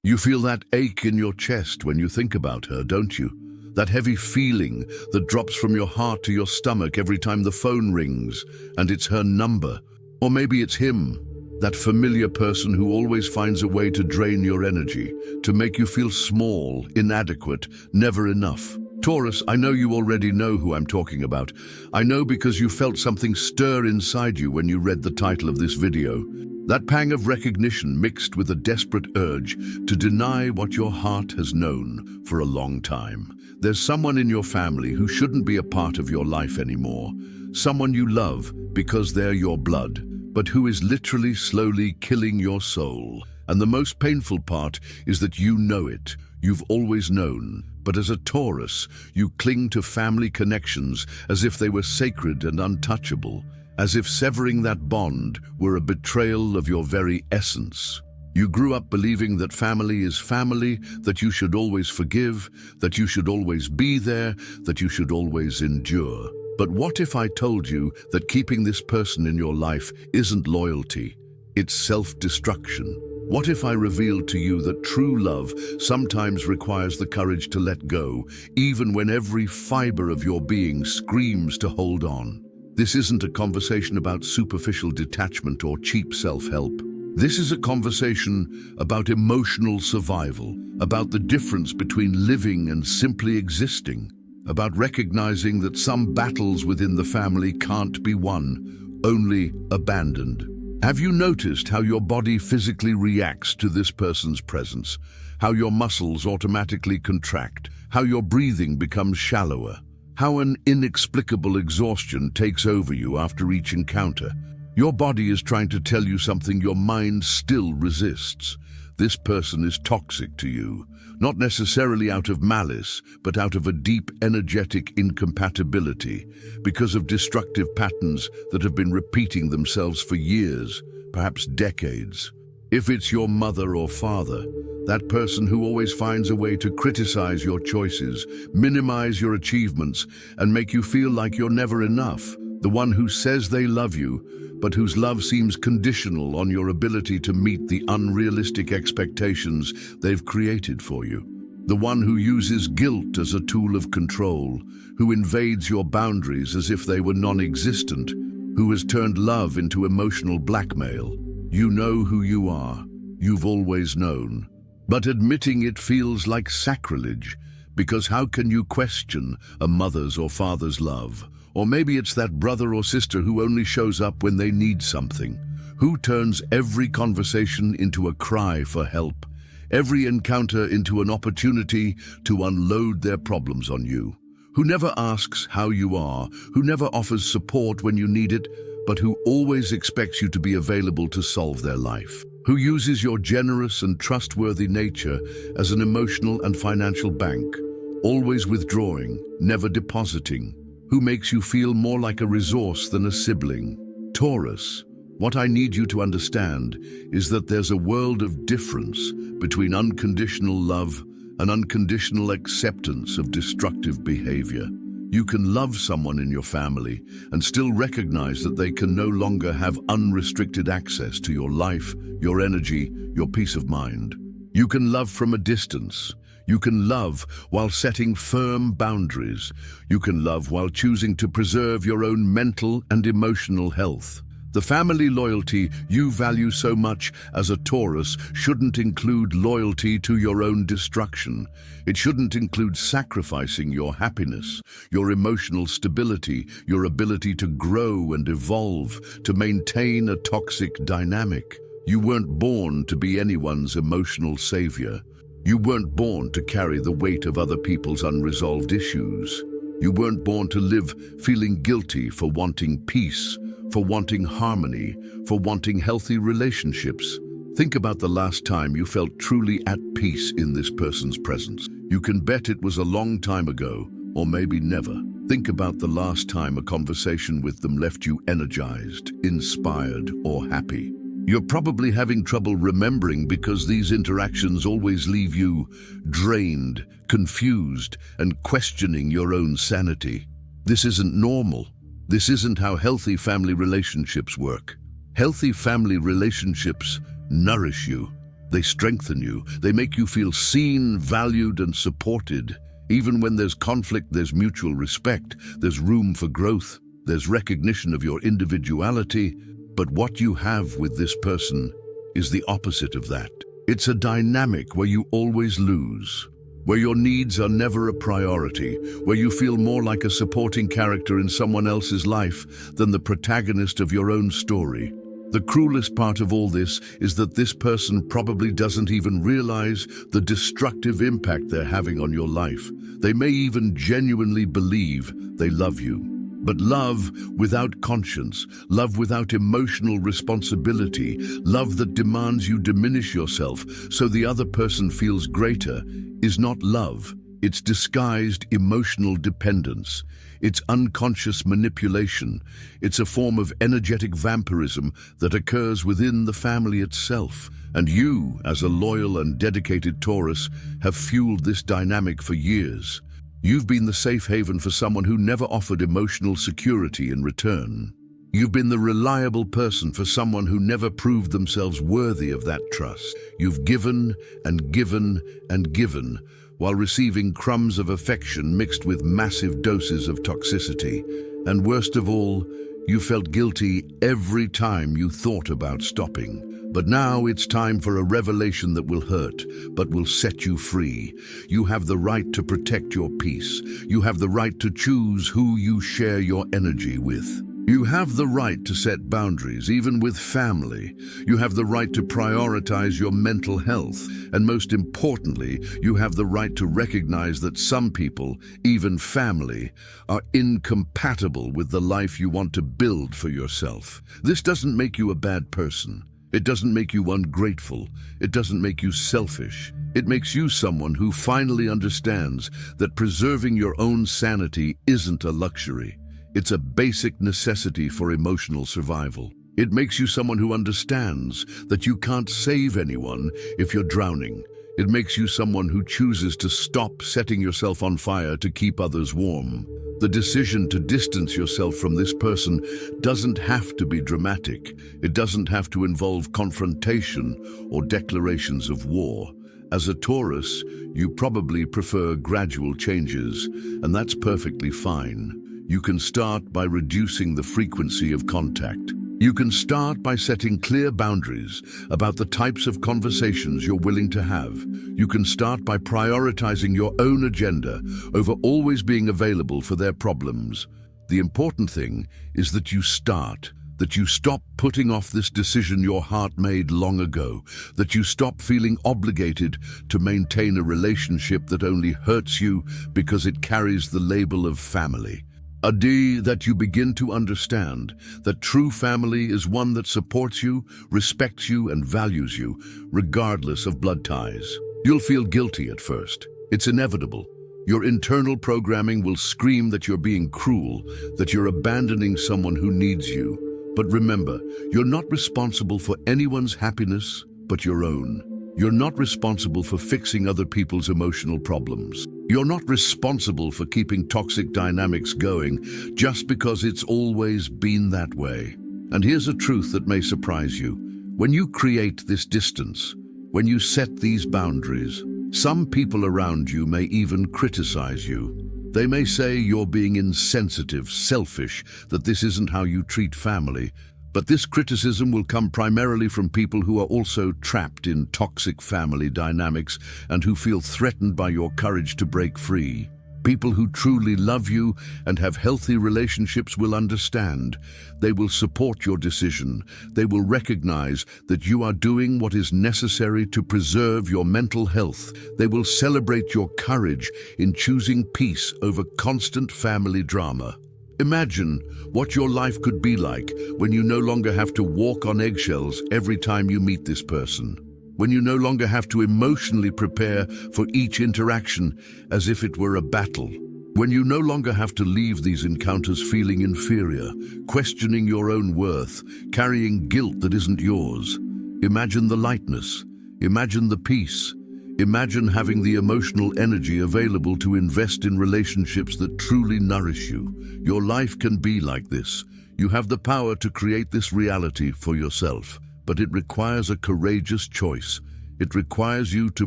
You feel that ache in your chest when you think about her, don't you? That heavy feeling that drops from your heart to your stomach every time the phone rings and it's her number. Or maybe it's him, that familiar person who always finds a way to drain your energy, to make you feel small, inadequate, never enough. Taurus, I know you already know who I'm talking about. I know because you felt something stir inside you when you read the title of this video. That pang of recognition mixed with a desperate urge to deny what your heart has known for a long time. There's someone in your family who shouldn't be a part of your life anymore. Someone you love because they're your blood, but who is literally slowly killing your soul. And the most painful part is that you know it. You've always known. But as a Taurus, you cling to family connections as if they were sacred and untouchable, as if severing that bond were a betrayal of your very essence. You grew up believing that family is family, that you should always forgive, that you should always be there, that you should always endure. But what if I told you that keeping this person in your life isn't loyalty, it's self-destruction? What if I revealed to you that true love sometimes requires the courage to let go, even when every fiber of your being screams to hold on? This isn't a conversation about superficial detachment or cheap self-help. This is a conversation about emotional survival, about the difference between living and simply existing, about recognizing that some battles within the family can't be won, only abandoned. Have you noticed how your body physically reacts to this person's presence? How your muscles automatically contract? How your breathing becomes shallower? How an inexplicable exhaustion takes over you after each encounter? Your body is trying to tell you something your mind still resists. This person is toxic to you, not necessarily out of malice, but out of a deep energetic incompatibility, because of destructive patterns that have been repeating themselves for years, perhaps decades. If it's your mother or father, that person who always finds a way to criticize your choices, minimize your achievements, and make you feel like you're never enough, the one who says they love you, but whose love seems conditional on your ability to meet the unrealistic expectations they've created for you. The one who uses guilt as a tool of control, who invades your boundaries as if they were non-existent, who has turned love into emotional blackmail. You know who you are. You've always known. But admitting it feels like sacrilege, because how can you question a mother's or father's love? Or maybe it's that brother or sister who only shows up when they need something, who turns every conversation into a cry for help, every encounter into an opportunity to unload their problems on you, who never asks how you are, who never offers support when you need it, but who always expects you to be available to solve their life, who uses your generous and trustworthy nature as an emotional and financial bank, always withdrawing, never depositing, who makes you feel more like a resource than a sibling. Taurus, what I need you to understand is that there's a world of difference between unconditional love and unconditional acceptance of destructive behavior. You can love someone in your family and still recognize that they can no longer have unrestricted access to your life, your energy, your peace of mind. You can love from a distance. You can love while setting firm boundaries. You can love while choosing to preserve your own mental and emotional health. The family loyalty you value so much as a Taurus shouldn't include loyalty to your own destruction. It shouldn't include sacrificing your happiness, your emotional stability, your ability to grow and evolve, to maintain a toxic dynamic. You weren't born to be anyone's emotional savior. You weren't born to carry the weight of other people's unresolved issues. You weren't born to live feeling guilty for wanting peace, for wanting harmony, for wanting healthy relationships. Think about the last time you felt truly at peace in this person's presence. You can bet it was a long time ago, or maybe never. Think about the last time a conversation with them left you energized, inspired, or happy. You're probably having trouble remembering because these interactions always leave you drained, confused, and questioning your own sanity. This isn't normal. This isn't how healthy family relationships work. Healthy family relationships nourish you. They strengthen you. They make you feel seen, valued, and supported. Even when there's conflict, there's mutual respect, there's room for growth, there's recognition of your individuality. But what you have with this person is the opposite of that. It's a dynamic where you always lose, where your needs are never a priority, where you feel more like a supporting character in someone else's life than the protagonist of your own story. The cruelest part of all this is that this person probably doesn't even realize the destructive impact they're having on your life. They may even genuinely believe they love you. But love without conscience, love without emotional responsibility, love that demands you diminish yourself so the other person feels greater, is not love. It's disguised emotional dependence. It's unconscious manipulation. It's a form of energetic vampirism that occurs within the family itself. And you, as a loyal and dedicated Taurus, have fueled this dynamic for years. You've been the safe haven for someone who never offered emotional security in return. You've been the reliable person for someone who never proved themselves worthy of that trust. You've given and given and given, while receiving crumbs of affection mixed with massive doses of toxicity. And worst of all, you felt guilty every time you thought about stopping. But now it's time for a revelation that will hurt, but will set you free. You have the right to protect your peace. You have the right to choose who you share your energy with. You have the right to set boundaries, even with family. You have the right to prioritize your mental health. And most importantly, you have the right to recognize that some people, even family, are incompatible with the life you want to build for yourself. This doesn't make you a bad person. It doesn't make you ungrateful. It doesn't make you selfish. It makes you someone who finally understands that preserving your own sanity isn't a luxury. It's a basic necessity for emotional survival. It makes you someone who understands that you can't save anyone if you're drowning. It makes you someone who chooses to stop setting yourself on fire to keep others warm. The decision to distance yourself from this person doesn't have to be dramatic. It doesn't have to involve confrontation or declarations of war. As a Taurus, you probably prefer gradual changes, and that's perfectly fine. You can start by reducing the frequency of contact. You can start by setting clear boundaries about the types of conversations you're willing to have. You can start by prioritizing your own agenda over always being available for their problems. The important thing is that you start, that you stop putting off this decision your heart made long ago, that you stop feeling obligated to maintain a relationship that only hurts you because it carries the label of family. That you begin to understand that true family is one that supports you, respects you, and values you, regardless of blood ties. You'll feel guilty at first. It's inevitable. Your internal programming will scream that you're being cruel, that you're abandoning someone who needs you. But remember, you're not responsible for anyone's happiness but your own. You're not responsible for fixing other people's emotional problems. You're not responsible for keeping toxic dynamics going just because it's always been that way. And here's a truth that may surprise you. When you create this distance, when you set these boundaries, some people around you may even criticize you. They may say you're being insensitive, selfish, that this isn't how you treat family. But this criticism will come primarily from people who are also trapped in toxic family dynamics and who feel threatened by your courage to break free. People who truly love you and have healthy relationships will understand. They will support your decision. They will recognize that you are doing what is necessary to preserve your mental health. They will celebrate your courage in choosing peace over constant family drama. Imagine what your life could be like when you no longer have to walk on eggshells every time you meet this person. When you no longer have to emotionally prepare for each interaction as if it were a battle. When you no longer have to leave these encounters feeling inferior, questioning your own worth, carrying guilt that isn't yours. Imagine the lightness. Imagine the peace. Imagine having the emotional energy available to invest in relationships that truly nourish you. Your life can be like this. You have the power to create this reality for yourself, but it requires a courageous choice. It requires you to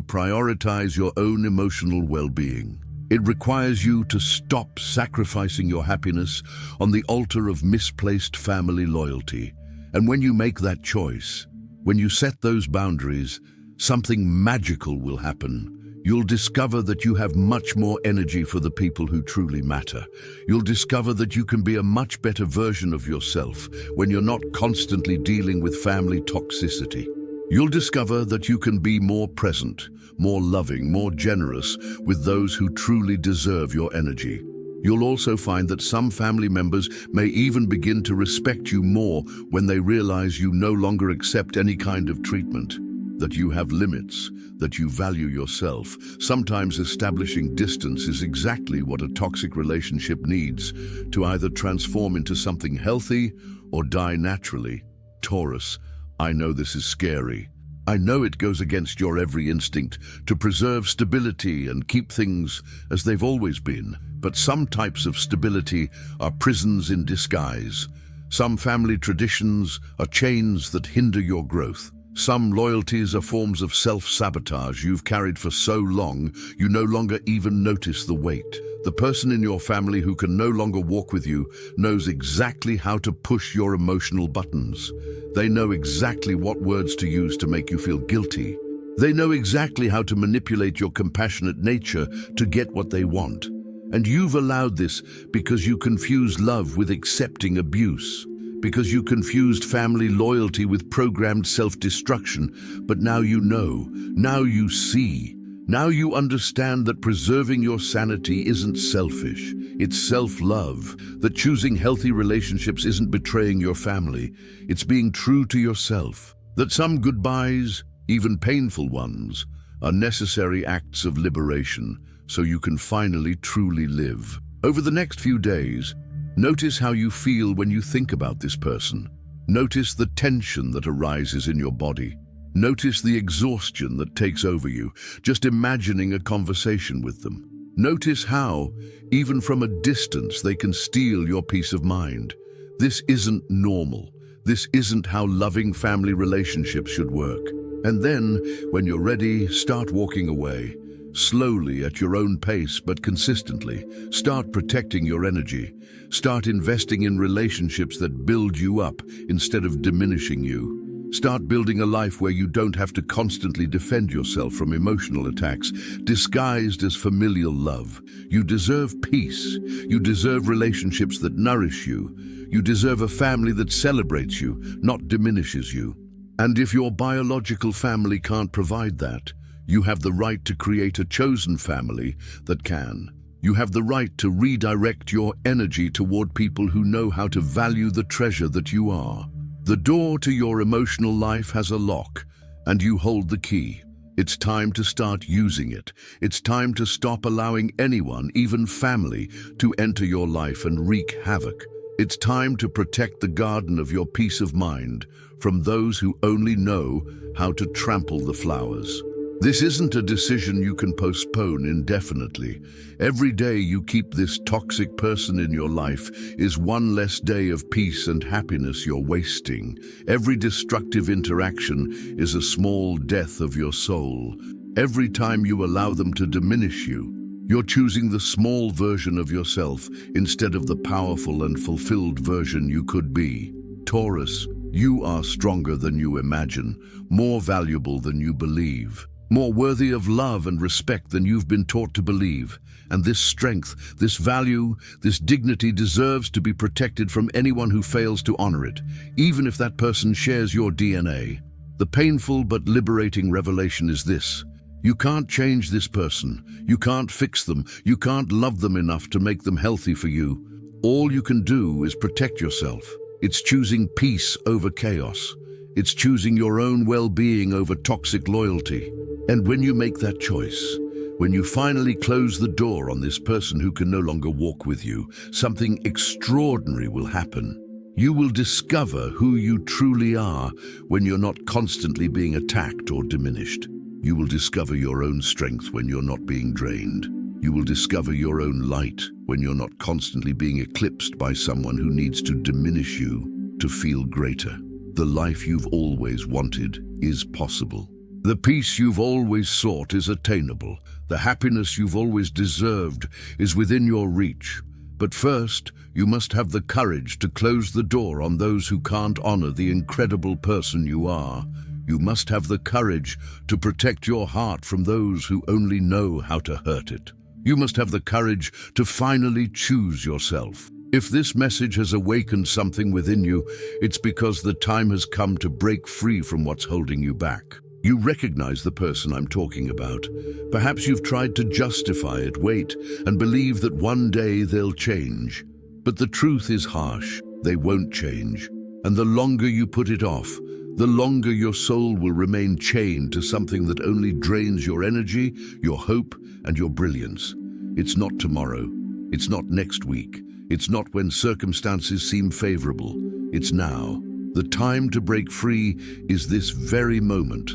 prioritize your own emotional well-being. It requires you to stop sacrificing your happiness on the altar of misplaced family loyalty. And when you make that choice, when you set those boundaries, something magical will happen. You'll discover that you have much more energy for the people who truly matter. You'll discover that you can be a much better version of yourself when you're not constantly dealing with family toxicity. You'll discover that you can be more present, more loving, more generous with those who truly deserve your energy. You'll also find that some family members may even begin to respect you more when they realize you no longer accept any kind of treatment, that you have limits, that you value yourself. Sometimes establishing distance is exactly what a toxic relationship needs to either transform into something healthy or die naturally. Taurus, I know this is scary. I know it goes against your every instinct to preserve stability and keep things as they've always been. But some types of stability are prisons in disguise. Some family traditions are chains that hinder your growth. Some loyalties are forms of self-sabotage you've carried for so long you no longer even notice the weight. The person in your family who can no longer walk with you knows exactly how to push your emotional buttons. They know exactly what words to use to make you feel guilty. They know exactly how to manipulate your compassionate nature to get what they want. And you've allowed this because you confused love with accepting abuse. Because you confused family loyalty with programmed self-destruction. But now you know, now you see, now you understand that preserving your sanity isn't selfish, it's self-love, that choosing healthy relationships isn't betraying your family, it's being true to yourself, that some goodbyes, even painful ones, are necessary acts of liberation so you can finally truly live. Over the next few days, notice how you feel when you think about this person. Notice the tension that arises in your body. Notice the exhaustion that takes over you, just imagining a conversation with them. Notice how, even from a distance, they can steal your peace of mind. This isn't normal. This isn't how loving family relationships should work. And then, when you're ready, start walking away. Slowly, at your own pace, but consistently. Start protecting your energy. Start investing in relationships that build you up instead of diminishing you. Start building a life where you don't have to constantly defend yourself from emotional attacks, disguised as familial love. You deserve peace. You deserve relationships that nourish you. You deserve a family that celebrates you, not diminishes you. And if your biological family can't provide that, you have the right to create a chosen family that can. You have the right to redirect your energy toward people who know how to value the treasure that you are. The door to your emotional life has a lock, and you hold the key. It's time to start using it. It's time to stop allowing anyone, even family, to enter your life and wreak havoc. It's time to protect the garden of your peace of mind from those who only know how to trample the flowers. This isn't a decision you can postpone indefinitely. Every day you keep this toxic person in your life is one less day of peace and happiness you're wasting. Every destructive interaction is a small death of your soul. Every time you allow them to diminish you, you're choosing the small version of yourself instead of the powerful and fulfilled version you could be. Taurus, you are stronger than you imagine, more valuable than you believe. More worthy of love and respect than you've been taught to believe. And this strength, this value, this dignity deserves to be protected from anyone who fails to honor it, even if that person shares your DNA. The painful but liberating revelation is this: you can't change this person. You can't fix them. You can't love them enough to make them healthy for you. All you can do is protect yourself. It's choosing peace over chaos. It's choosing your own well-being over toxic loyalty. And when you make that choice, when you finally close the door on this person who can no longer walk with you, something extraordinary will happen. You will discover who you truly are when you're not constantly being attacked or diminished. You will discover your own strength when you're not being drained. You will discover your own light when you're not constantly being eclipsed by someone who needs to diminish you to feel greater. The life you've always wanted is possible. The peace you've always sought is attainable. The happiness you've always deserved is within your reach. But first, you must have the courage to close the door on those who can't honor the incredible person you are. You must have the courage to protect your heart from those who only know how to hurt it. You must have the courage to finally choose yourself. If this message has awakened something within you, it's because the time has come to break free from what's holding you back. You recognize the person I'm talking about. Perhaps you've tried to justify it, wait, and believe that one day they'll change. But the truth is harsh. They won't change. And the longer you put it off, the longer your soul will remain chained to something that only drains your energy, your hope, and your brilliance. It's not tomorrow. It's not next week. It's not when circumstances seem favorable. It's now. The time to break free is this very moment.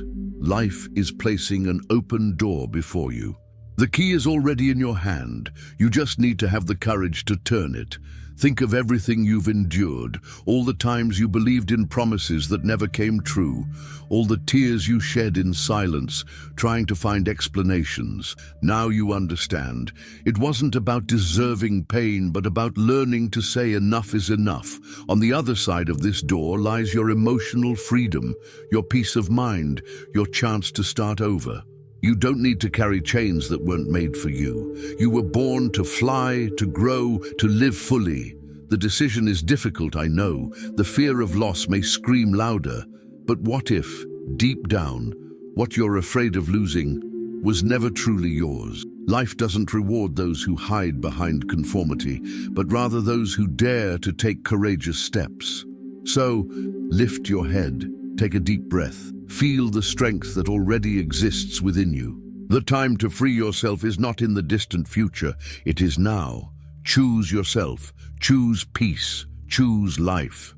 Life is placing an open door before you. The key is already in your hand. You just need to have the courage to turn it. Think of everything you've endured, all the times you believed in promises that never came true, all the tears you shed in silence, trying to find explanations. Now you understand. It wasn't about deserving pain, but about learning to say enough is enough. On the other side of this door lies your emotional freedom, your peace of mind, your chance to start over. You don't need to carry chains that weren't made for you. You were born to fly, to grow, to live fully. The decision is difficult, I know. The fear of loss may scream louder. But what if, deep down, what you're afraid of losing was never truly yours? Life doesn't reward those who hide behind conformity, but rather those who dare to take courageous steps. So, lift your head, take a deep breath. Feel the strength that already exists within you. The time to free yourself is not in the distant future, it is now. Choose yourself, choose peace, choose life.